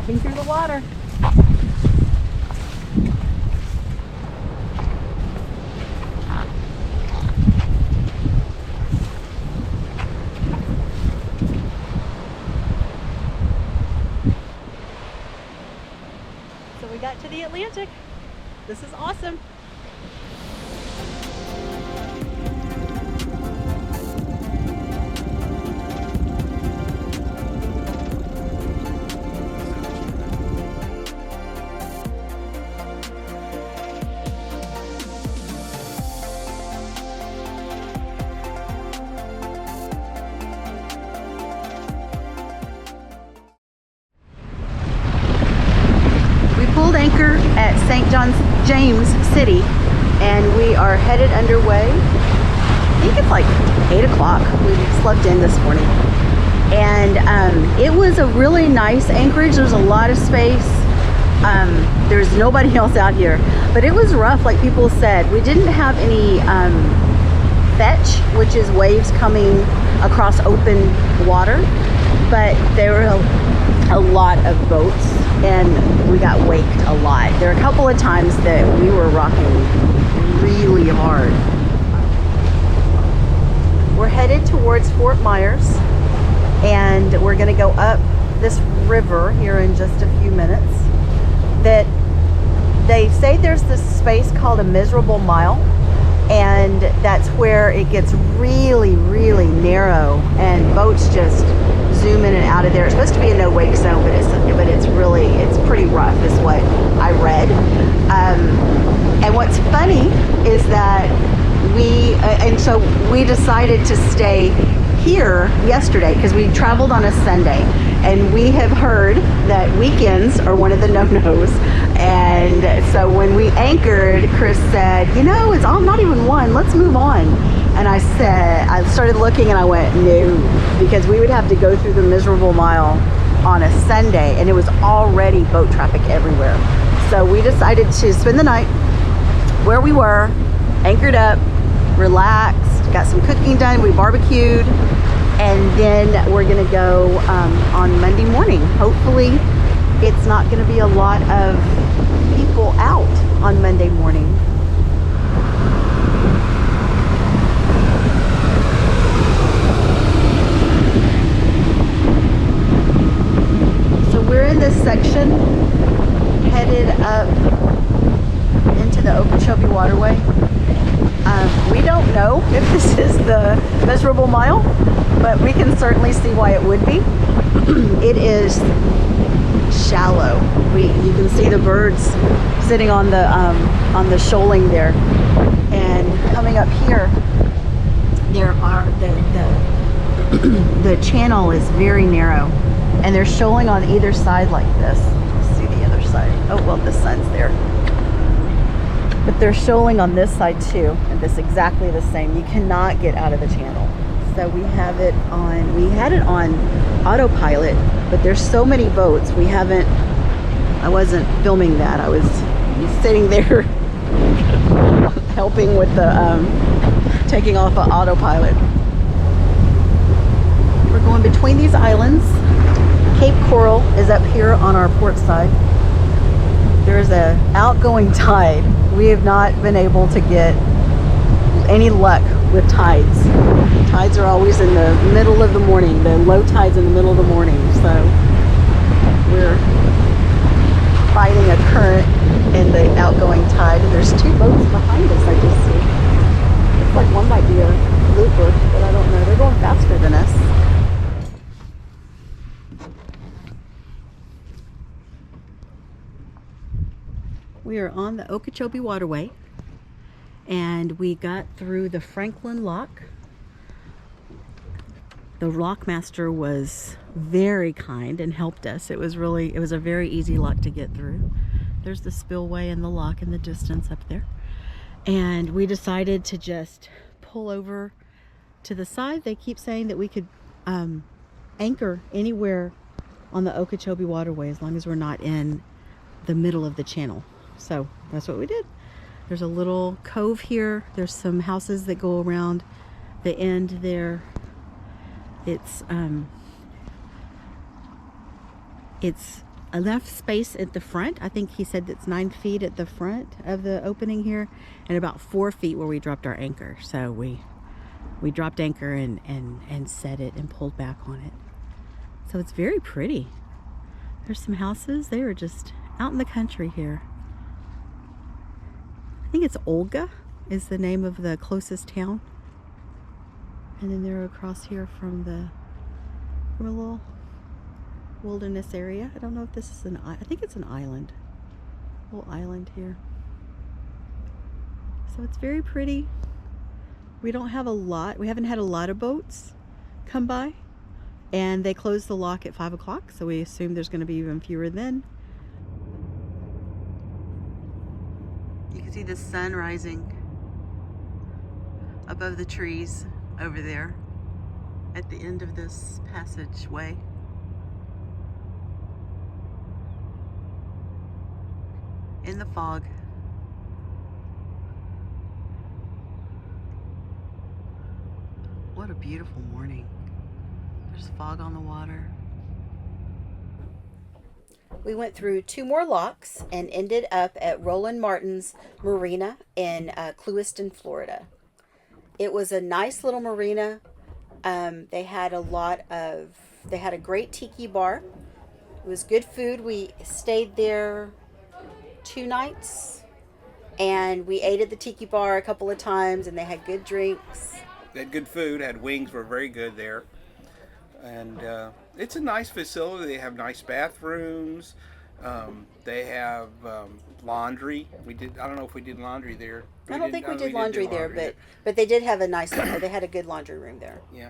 Hopping through the water. So we got to the Atlantic. This is awesome. Pulled anchor at St. James City, and we are headed underway. I think it's like 8 o'clock. We slept in this morning, and it was a really nice anchorage. There's a lot of space. There's nobody else out here, but it was rough, like people said. We didn't have any fetch, which is waves coming across open water, but there were a lot of boats, and we got waked a lot. There were a couple of times that we were rocking really hard. We're headed towards Fort Myers, and we're going to go up this river here in just a few minutes. That they say there's this space called a miserable mile, and that's where it gets really, really narrow, and boats just zoom in and out of there. It's supposed to be a no-wake zone, but it's pretty rough, is what I read. And what's funny is that so we decided to stay here yesterday because we traveled on a Sunday, and we have heard that weekends are one of the no-nos. And so when we anchored, Chris said, you know, it's all not even one, let's move on. And I started looking, and I went, no, because we would have to go through the miserable mile on a Sunday, and it was already boat traffic everywhere. So we decided to spend the night where we were, anchored up, relaxed, got some cooking done, we barbecued, and then we're gonna go on Monday morning. Hopefully it's not gonna be a lot of people out on Monday morning. We're in this section headed up into the Okeechobee waterway. We don't know if this is the miserable mile, but we can certainly see why it would be. It is shallow. You can see the birds sitting on the shoaling there, and coming up here, there are the channel is very narrow. And they're shoaling on either side like this. Let's see the other side. Oh, well, the sun's there. But they're shoaling on this side too, and it's exactly the same. You cannot get out of the channel. So we had it on autopilot, but there's so many boats. I wasn't filming that. I was sitting there helping with the taking off of autopilot. We're going between these islands. Cape Coral is up here on our port side. There's an outgoing tide. We have not been able to get any luck with tides. Tides are always in the middle of the morning. The low tide's in the middle of the morning. So we're fighting a current in the outgoing tide. And there's two boats behind us, I just see. Looks like one might be a looper, but I don't know. They're going faster than us. We are on the Okeechobee waterway, and we got through the Franklin lock. The lockmaster was very kind and helped us. It was a very easy lock to get through. There's the spillway and the lock in the distance up there. And we decided to just pull over to the side. They keep saying that we could anchor anywhere on the Okeechobee waterway as long as we're not in the middle of the channel. So that's what we did. There's a little cove here. There's some houses that go around the end there. It's enough space at the front. I think he said it's 9 feet at the front of the opening here, and about 4 feet where we dropped our anchor. So we dropped anchor and set it and pulled back on it. So it's very pretty. There's some houses. They were just out in the country here. I think it's Olga is the name of the closest town. And then they're across here from a little wilderness area. I don't know if this is I think it's an island. A little island here. So it's very pretty. We don't have a lot. We haven't had a lot of boats come by. And they close the lock at 5 o'clock, so we assume there's going to be even fewer then. You can see the sun rising above the trees over there at the end of this passageway. In the fog. What a beautiful morning. There's fog on the water. We went through 2 more locks and ended up at Roland Martin's Marina in Clewiston, Florida. It was a nice little marina. They had a great tiki bar. It was good food. We stayed there 2 nights and we ate at the tiki bar a couple of times, and they had good drinks. They had good food, had wings, were very good there. And it's a nice facility. They have nice bathrooms. They have laundry. I don't know if we did laundry there. I don't think we did laundry there, but they did have they had a good laundry room there. Yeah.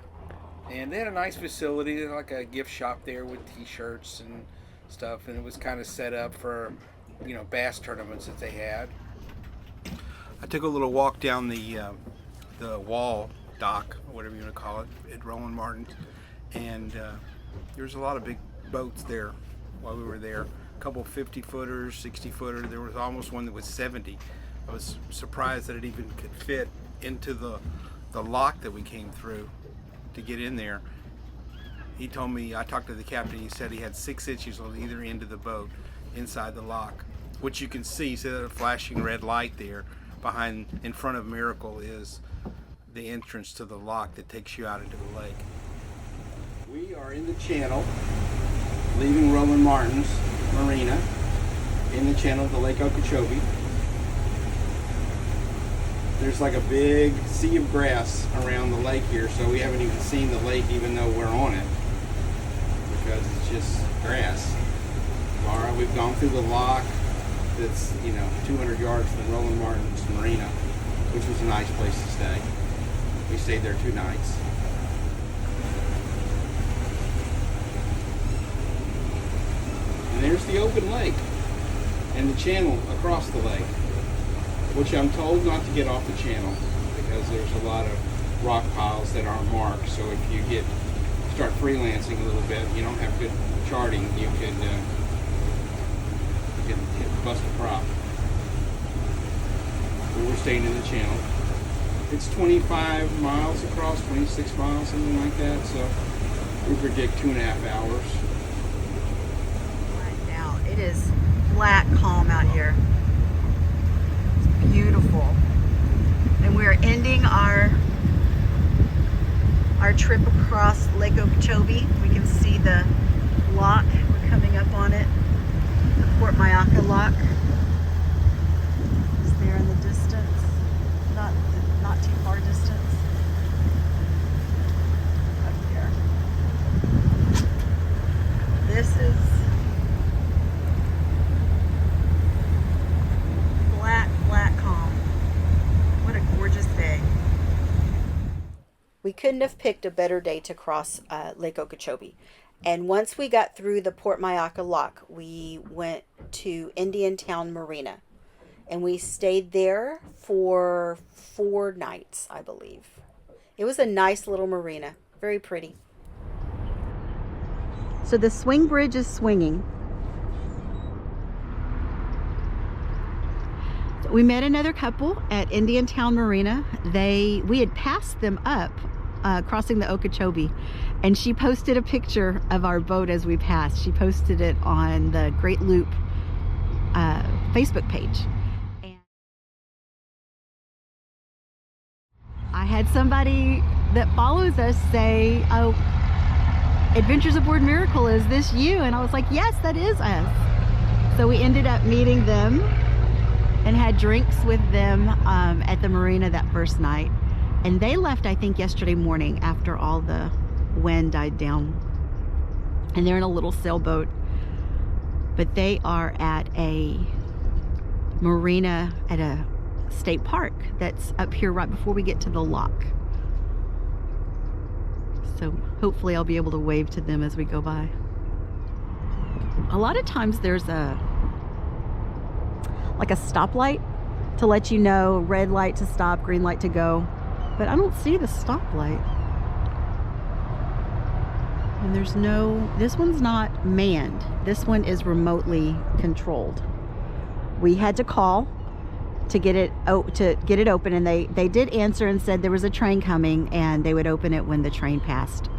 And they had a nice facility. They had like a gift shop there with t-shirts and stuff. And it was kind of set up for, bass tournaments that they had. I took a little walk down the wall dock, or whatever you want to call it, at Roland Martin. And there's a lot of big boats there while we were there. A couple 50-footers, 60-footers. There was almost one that was 70. I was surprised that it even could fit into the lock that we came through to get in there. He told me, I talked to the captain, he said he had 6 inches on either end of the boat inside the lock, which you can see. See that flashing red light there in front of Miracle is the entrance to the lock that takes you out into the lake. We are in the channel, leaving Roland Martin's Marina, in the channel of the Lake Okeechobee. There's like a big sea of grass around the lake here, so we haven't even seen the lake even though we're on it, because it's just grass. Alright, we've gone through the lock that's 200 yards from Roland Martin's Marina, which was a nice place to stay. We stayed there 2 nights. And there's the open lake and the channel across the lake, which I'm told not to get off the channel because there's a lot of rock piles that aren't marked. So if you start freelancing a little bit, you don't have good charting, you could bust a prop. But we're staying in the channel. It's 25 miles across, 26 miles, something like that. So we predict 2.5 hours. Right now, it is flat calm out here. It's beautiful. And we're ending our trip across Lake Okeechobee. We can see the lock. We're coming up on it. The Port Mayaka lock is there in the distance. Not too far distance. Up here. This is flat calm. What a gorgeous day. We couldn't have picked a better day to cross Lake Okeechobee. And once we got through the Port Mayaka lock, we went to Indiantown Marina. And we stayed there for 4 nights, I believe. It was a nice little marina. Very pretty. So the swing bridge is swinging. We met another couple at Indiantown Marina. We had passed them up crossing the Okeechobee, and she posted a picture of our boat as we passed. She posted it on the Great Loop Facebook page. And I had somebody that follows us say, "Oh, Adventures Aboard Miracle, is this you?" And I was like, "Yes, that is us." So we ended up meeting them and had drinks with them at the marina that first night. And they left, I think, yesterday morning after all the wind died down. And they're in a little sailboat. But they are at a marina at a state park that's up here right before we get to the lock. So hopefully I'll be able to wave to them as we go by. A lot of times there's like a stoplight to let you know, red light to stop, green light to go. But I don't see the stoplight. And there's no, this one's not manned. This one is remotely controlled. We had to call to get it open, and they did answer and said there was a train coming and they would open it when the train passed.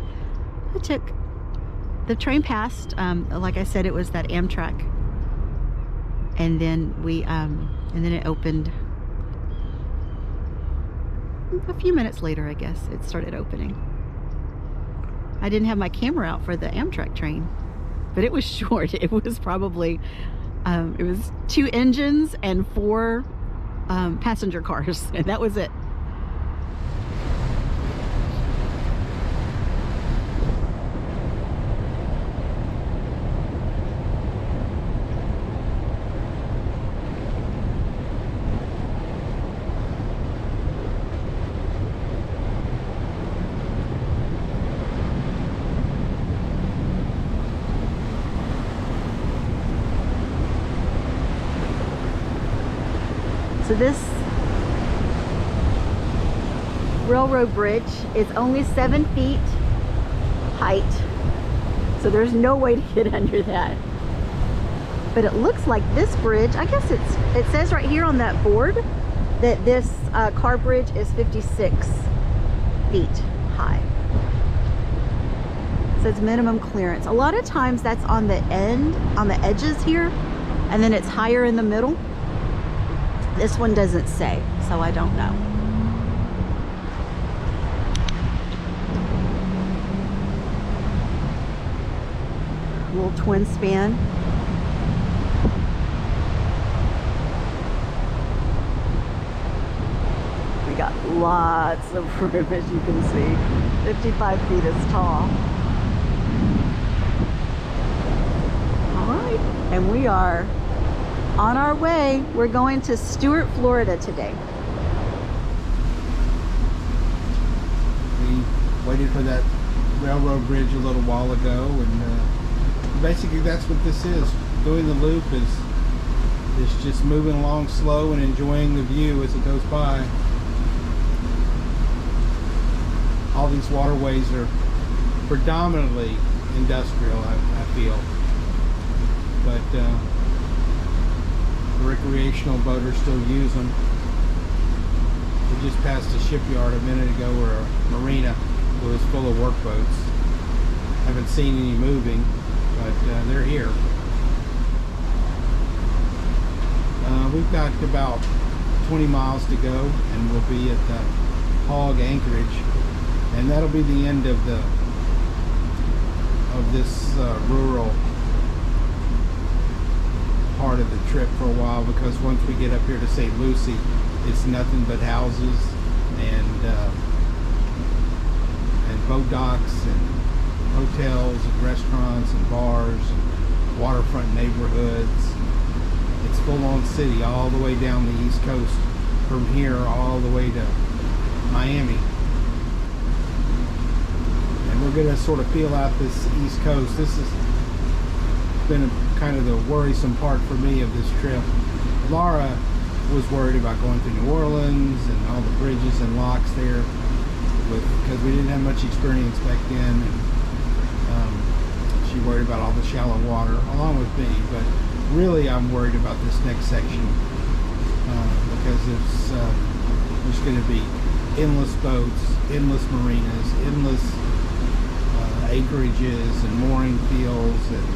The train passed, like I said, it was that Amtrak. And then and then it opened a few minutes later, I guess it started opening. I didn't have my camera out for the Amtrak train, but it was short. It was probably, it was 2 engines and 4 passenger cars, and that was it. So this railroad bridge is only 7 feet height, so there's no way to get under that. But it looks like this bridge, I guess it says right here on that board that this car bridge is 56 feet high. It says minimum clearance. A lot of times that's on the end, on the edges here, and then it's higher in the middle. This one doesn't say, so I don't know. Little twin span. We got lots of room, as you can see. 55 feet is tall. All right, and we are on our way. We're going to Stuart, Florida today. We waited for that railroad bridge a little while ago, and basically that's what this is. Doing the loop is just moving along slow and enjoying the view as it goes by. All these waterways are predominantly industrial, I feel, but recreational boaters still use them. We just passed a shipyard a minute ago, or a marina that was full of workboats. Haven't seen any moving, but they're here. We've got about 20 miles to go, and we'll be at the Hog Anchorage, and that'll be the end of this rural part of the trip for a while, because once we get up here to St. Lucie, it's nothing but houses and boat docks and hotels and restaurants and bars and waterfront neighborhoods. It's full-on city all the way down the East Coast, from here all the way to Miami. And we're going to sort of feel out this East Coast. This has been kind of the worrisome part for me of this trip. Laura was worried about going through New Orleans and all the bridges and locks there, because we didn't have much experience back then. And she worried about all the shallow water, along with me. But really, I'm worried about this next section, because there's going to be endless boats, endless marinas, endless acreages and mooring fields, and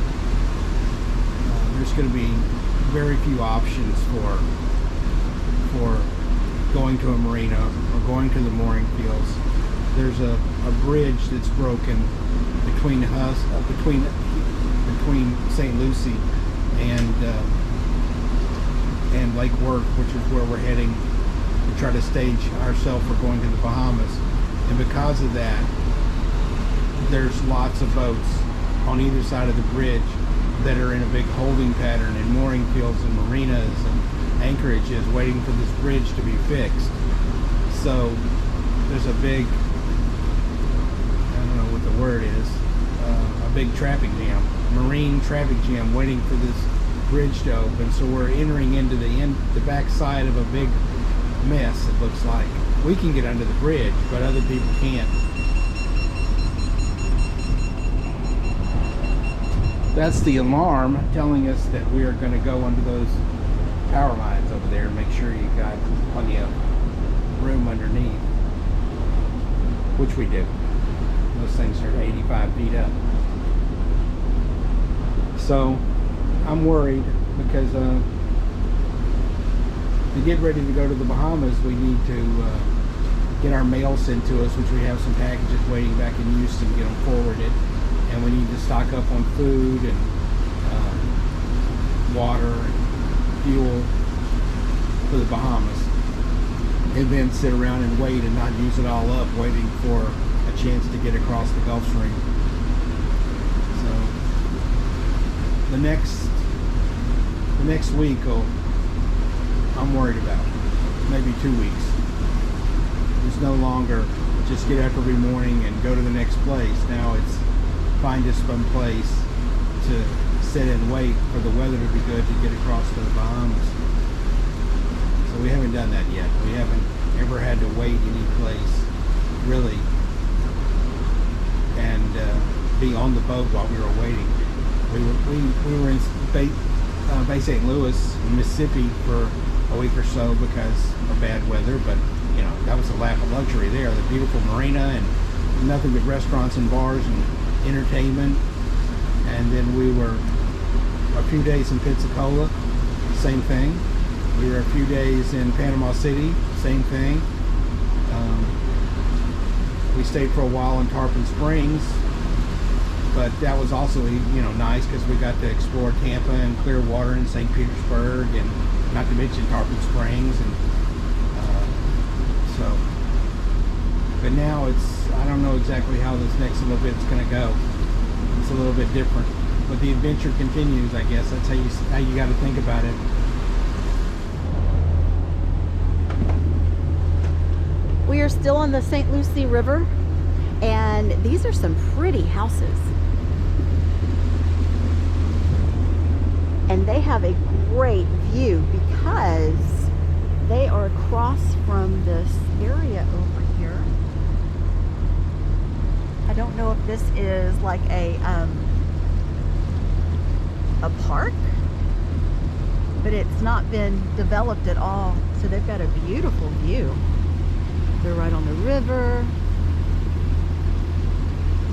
there's going to be very few options for going to a marina or going to the mooring fields. There's a bridge that's broken between St. Lucie and Lake Worth, which is where we're heading to try to stage ourselves for going to the Bahamas. And because of that, there's lots of boats on either side of the bridge that are in a big holding pattern in mooring fields and marinas and anchorages waiting for this bridge to be fixed. So there's a big, I don't know what the word is, a big traffic jam, marine traffic jam waiting for this bridge to open. So we're entering into the back side of a big mess, it looks like. We can get under the bridge, but other people can't. That's the alarm telling us that we are going to go under those power lines over there and make sure you got plenty of room underneath, which we do. Those things are 85 feet up. So I'm worried because to get ready to go to the Bahamas, we need to get our mail sent to us, which we have some packages waiting back in Houston to get them forwarded. And we need to stock up on food and water and fuel for the Bahamas, and then sit around and wait and not use it all up waiting for a chance to get across the Gulf Stream. So the next week I'm worried about. Maybe 2 weeks. It's no longer just get up every morning and go to the next place. Now it's find us some place to sit and wait for the weather to be good to get across to the Bahamas. So we haven't done that yet. We haven't ever had to wait any place really and be on the boat while we were waiting. We were in Bay St. Louis, Mississippi for a week or so because of bad weather, but you know, that was a lap of luxury there. The beautiful marina and nothing but restaurants and bars and entertainment. And then we were a few days in Pensacola, same thing. We were a few days in Panama City, same thing. We stayed for a while in Tarpon Springs, but that was also, you know, nice because we got to explore Tampa and Clearwater and St. Petersburg, and not to mention Tarpon Springs. And so, but now I don't know exactly how this next little bit's going to go. It's a little bit different, but the adventure continues, I guess. That's how you got to think about it. We are still on the St. Lucie River, and these are some pretty houses. And they have a great view because they are across from this area over here. I don't know if this is like a park, but it's not been developed at all. So they've got a beautiful view. They're right on the river.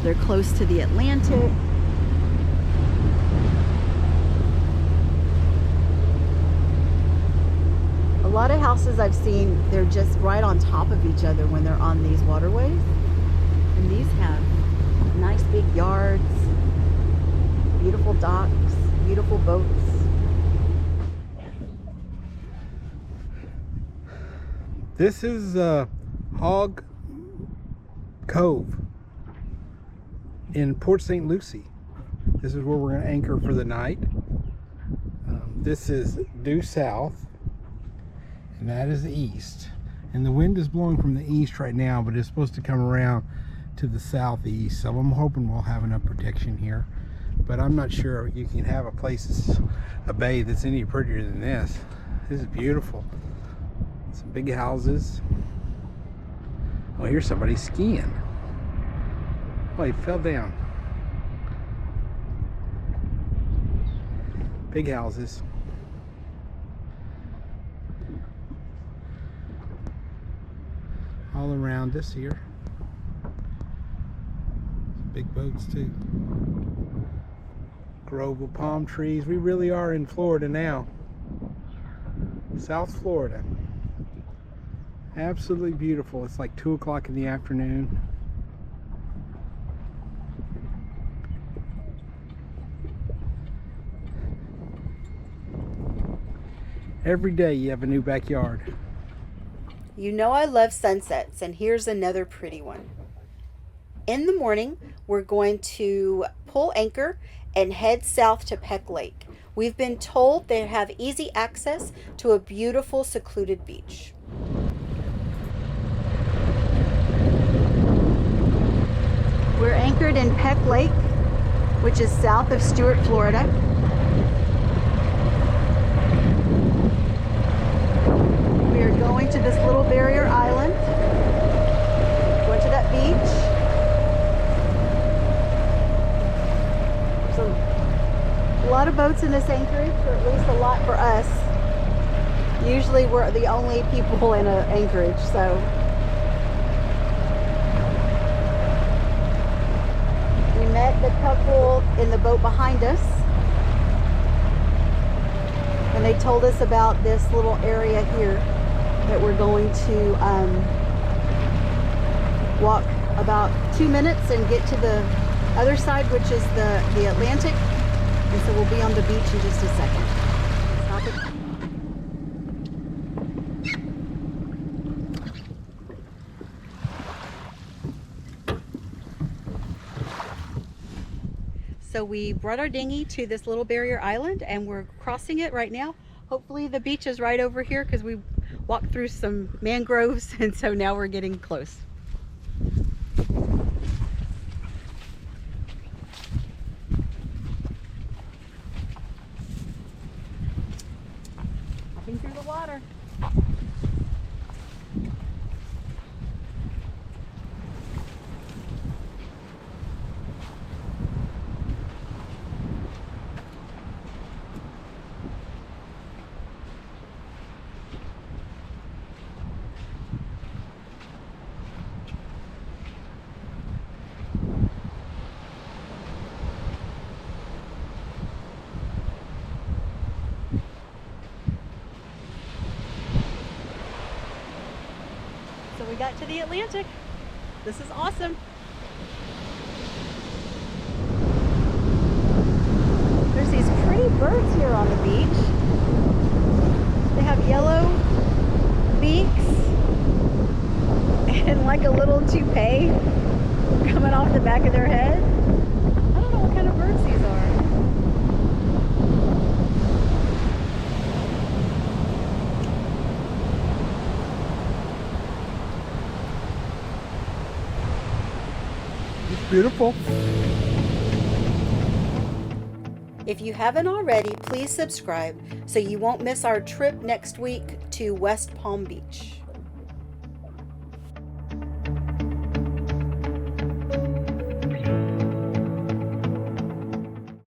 They're close to the Atlantic. A lot of houses I've seen, they're just right on top of each other when they're on these waterways. And these have nice big yards, beautiful docks, beautiful boats. This is Hog Cove in Port St. Lucie. This is where we're going to anchor for the night. This is due south, and that is the east. And the wind is blowing from the east right now, but it's supposed to come around to the southeast. So I'm hoping we'll have enough protection here. But I'm not sure you can have a bay that's any prettier than this. This is beautiful. Some big houses. Oh, here's somebody skiing. Oh, he fell down. Big houses. all around us here. Big boats too. Grove of palm trees. We really are in Florida now. South Florida. Absolutely beautiful. It's like 2 o'clock in the afternoon. Every day you have a new backyard. You know I love sunsets, and here's another pretty one. In the morning, we're going to pull anchor and head south to Peck Lake. We've been told they have easy access to a beautiful, secluded beach. We're anchored in Peck Lake, which is south of Stuart, Florida. We are going to this little barrier island, going to that beach. There's a lot of boats in this anchorage, or at least a lot for us. Usually we're the only people in an anchorage, so. We met the couple in the boat behind us, and they told us about this little area here that we're going to walk about 2 minutes and get to the other side, which is the Atlantic, and so we'll be on the beach in just a second. Stop it. So we brought our dinghy to this little barrier island, and we're crossing it right now. Hopefully the beach is right over here, because we walked through some mangroves, and so now we're getting close. Hopping through the water. So we got to the Atlantic. This is awesome. There's these pretty birds here on the beach. They have yellow beaks and like a little toupee coming off the back of their head. I don't know what kind of birds these are. Beautiful. If you haven't already, please subscribe so you won't miss our trip next week to West Palm Beach.